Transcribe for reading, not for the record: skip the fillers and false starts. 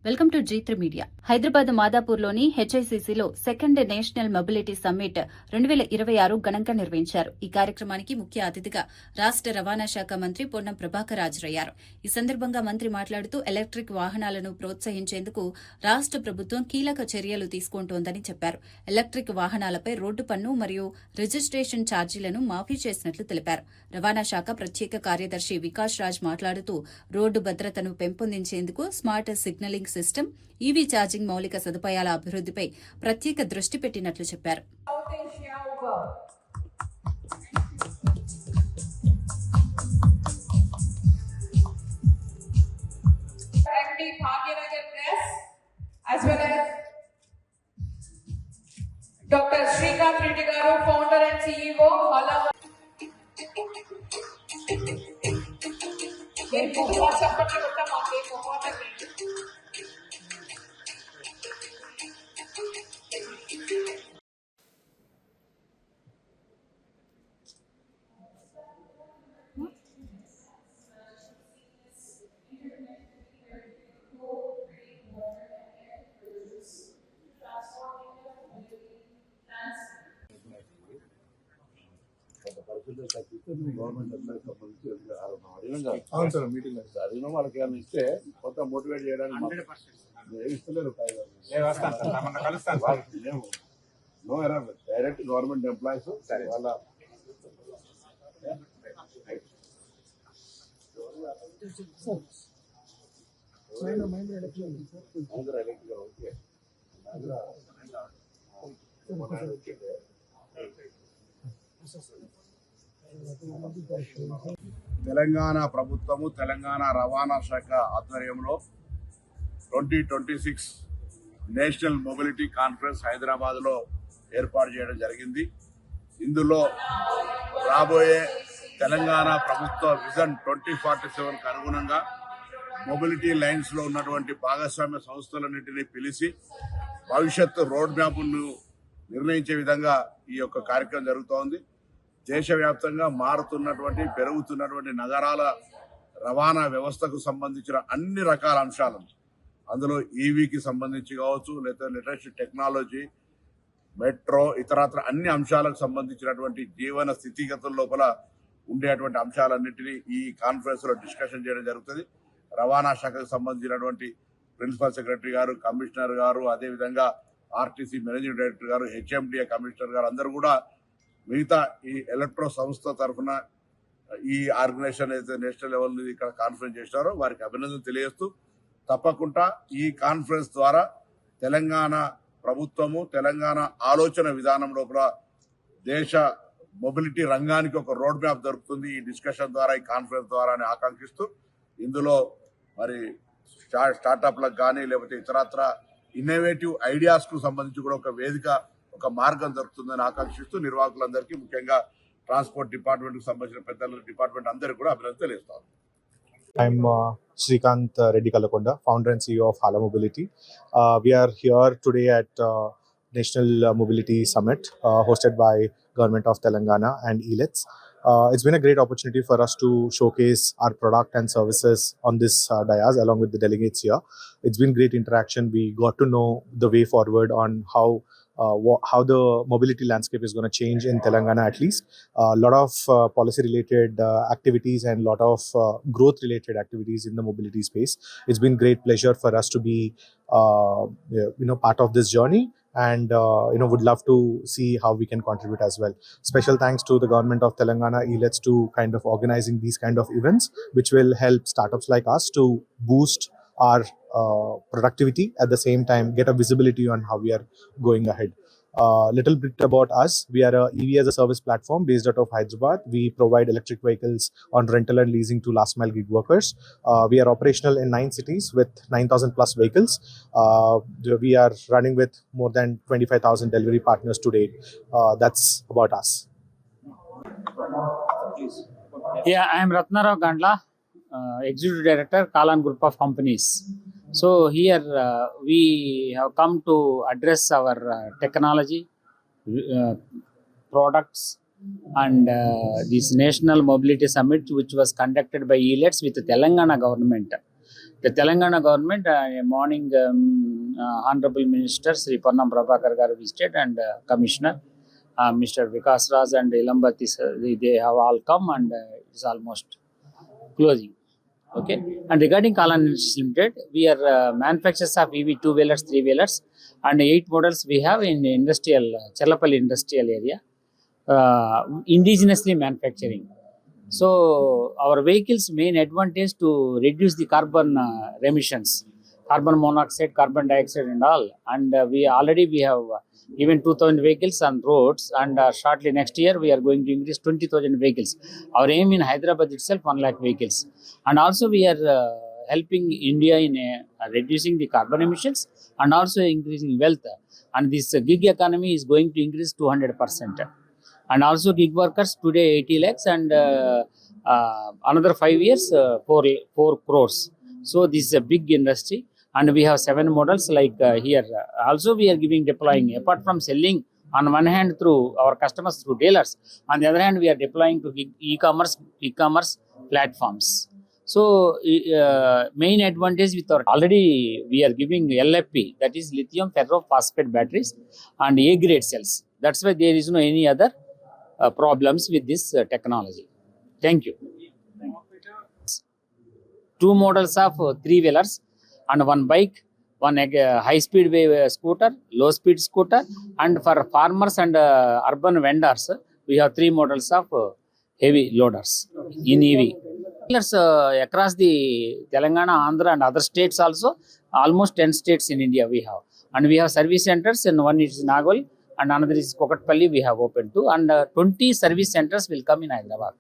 Welcome to G3 media. Hyderabad మాదాపూర్లోని హెచ్ఐసిసిలో second national mobility summit 2026 ఘనంగా నిర్వహించారు. ఈ కార్యక్రమానికి ముఖ్య అతిథిగా రాష్ట్ర రవాణా శాఖ మంత్రి పొన్నం ప్రభాకర్ హాజరయ్యారు. ఈ సందర్భంగా మంత్రి మాట్లాడుతూ ఎలక్ట్రిక్ వాహనాలను ప్రోత్సహించేందుకు రాష్ట్ర ప్రభుత్వం కీలక చర్యలు తీసుకుంటోందని చెప్పారు. ఎలక్ట్రిక్ వాహనాలపై రోడ్డు పన్ను మరియు రిజిస్ట్రేషన్ ఛార్జీలను మాఫీ చేసినట్లు తెలిపారు. రవాణా శాఖ ప్రత్యేక కార్యదర్శి వికాస్ రాజ్ మాట్లాడుతూ రోడ్డు భద్రతను పెంపొందించేందుకు smart signalling system, EV charging మౌలిక సదుపాయాల అభివృద్ధిపై ప్రత్యేక దృష్టి పెట్టినట్లు చెప్పారు. Dr. Srikanth Reddy garu, founder and CEO, Hala. అవును సార్, మీటింగ్ అడిగినా వాళ్ళకి ఏమైనా ఇస్తే కొంత మోటివేట్ చేయడానికి ఇస్తలేరు. నో ఎరా, డైరెక్ట్ గవర్నమెంట్ ఎంప్లాయీస్ వాళ్ళ తెలంగాణ ప్రభుత్వము, తెలంగాణ రవాణా శాఖ ఆధ్వర్యంలో 2026 నేషనల్ మొబిలిటీ కాన్ఫరెన్స్ హైదరాబాద్లో ఏర్పాటు చేయడం జరిగింది. ఇందులో రాబోయే తెలంగాణ ప్రభుత్వ విజన్ 2047కు అనుగుణంగా మొబిలిటీ లైన్స్లో ఉన్నటువంటి భాగస్వామ్య సంస్థలన్నింటినీ పిలిచి భవిష్యత్తు రోడ్ మ్యాప్ను నిర్ణయించే విధంగా ఈ యొక్క కార్యక్రమం జరుగుతోంది. దేశవ్యాప్తంగా మారుతున్నటువంటి, పెరుగుతున్నటువంటి నగరాల రవాణా వ్యవస్థకు సంబంధించిన అన్ని రకాల అంశాలను, అందులో ఈవీకి సంబంధించి కావచ్చు, లేదా లేటెస్ట్ టెక్నాలజీ, మెట్రో, ఇతరత్ర అన్ని అంశాలకు సంబంధించినటువంటి జీవన స్థితిగతుల లోపల ఉండేటువంటి అంశాలన్నింటినీ ఈ కాన్ఫరెన్స్ లో డిస్కషన్ చేయడం జరుగుతుంది. రవాణా శాఖకు సంబంధించినటువంటి ప్రిన్సిపల్ సెక్రటరీ గారు, కమిషనర్ గారు, అదేవిధంగా ఆర్టీసీ మేనేజింగ్ డైరెక్టర్ గారు, హెచ్ఎండిఏ కమిషనర్ గారు అందరూ కూడా మిగతా ఈ ఎలక్ట్రో సంస్థ తరఫున ఈ ఆర్గనైజేషన్ అయితే నేషనల్ లెవెల్ ఇక్కడ కాన్ఫరెన్స్ చేసినారో వారికి అభినందన తెలియజేస్తూ, తప్పకుండా ఈ కాన్ఫరెన్స్ ద్వారా తెలంగాణ ప్రభుత్వము, తెలంగాణ ఆలోచన విధానం లోపల దేశ మొబిలిటీ రంగానికి ఒక రోడ్ మ్యాప్ దొరుకుతుంది ఈ డిస్కషన్ ద్వారా, ఈ కాన్ఫరెన్స్ ద్వారా అని ఆకాంక్షిస్తూ, ఇందులో మరి స్టార్టప్లకు కానీ లేకపోతే ఇతరత్ర ఇన్నోవేటివ్ ఐడియాస్ కు సంబంధించి కూడా ఒక వేదిక, ఒక మార్గం దొరుకుతుందని ఆకాంక్షిస్తూ నిర్వాహకులందరికీ, ముఖ్యంగా ట్రాన్స్పోర్ట్ డిపార్ట్మెంట్ కు సంబంధించిన పెద్దల డిపార్ట్మెంట్ అందరికీ కూడా అభినందనలు తెలియజేస్తాను. I'm Srikanth Reddy Kalakonda, founder and CEO of Hala Mobility. We are here today at National Mobility Summit hosted by Government of Telangana and ELETS. It's been a great opportunity for us to showcase our product and services on this dais along with the delegates here. It's been great interaction. We got to know the way forward on how the mobility landscape is going to change in Telangana at least. A lot of policy related activities and lot of growth related activities in the mobility space. It's been great pleasure for us to be part of this journey, and would love to see how we can contribute as well. Special thanks to the government of Telangana, ELETS, to kind of organizing these kind of events which will help startups like us to boost our productivity, at the same time get a visibility on how we are going ahead. Little bit about us. We are a EV as a service platform based out of Hyderabad. We provide electric vehicles on rental and leasing to last mile gig workers. We are operational in 9 cities with 9,000 plus vehicles. We are running with more than 25,000 delivery partners to date. That's about us. Yeah, I am Ratnarao Gandla, Executive Director, Kalan Group of Companies. So here we have come to address our technology, products, and this National Mobility Summit, which was conducted by ELETS with the Telangana government. The Telangana government, morning, Honorable Minister Sri Ponnam Prabhakar garu visited, and Commissioner Mr. Vikas Raj and Ilambati sir, they have all come, and it's almost closing. Okay. And regarding Kalan Industries Limited, we are manufacturers of EV two-wheelers, three-wheelers, and 8 models we have in industrial, Chellapalli industrial area, indigenously manufacturing. So our vehicles' main advantage to reduce the carbon emissions, carbon monoxide, carbon dioxide, and all. And we have even 2,000 vehicles on roads, and shortly next year we are going to increase 20,000 vehicles. Our aim in Hyderabad itself 1 lakh vehicles, and also we are helping India in reducing the carbon emissions and also increasing wealth. And this gig economy is going to increase 200%. And also gig workers today 80 lakhs, and another 5 years 4 crores. So this is a big industry, and we have 7 models like here. Also we are deploying, apart from selling on one hand through our customers through dealers, on the other hand we are deploying to e-commerce platforms. So main advantage with our, already we are giving LFP, that is lithium ferrophosphate batteries, and A grade cells. That's why there is no any other problems with this technology. Thank you. 2 models of 3-wheelers and 1 bike, 1 high-speed scooter, low-speed scooter, and for farmers and urban vendors, we have 3 models of heavy loaders in EV. Across the Telangana, Andhra, and other states also, almost 10 states in India we have. And we have service centers, and one is Nagol, and another is Kokatpalli we have opened too, and 20 service centers will come in Hyderabad.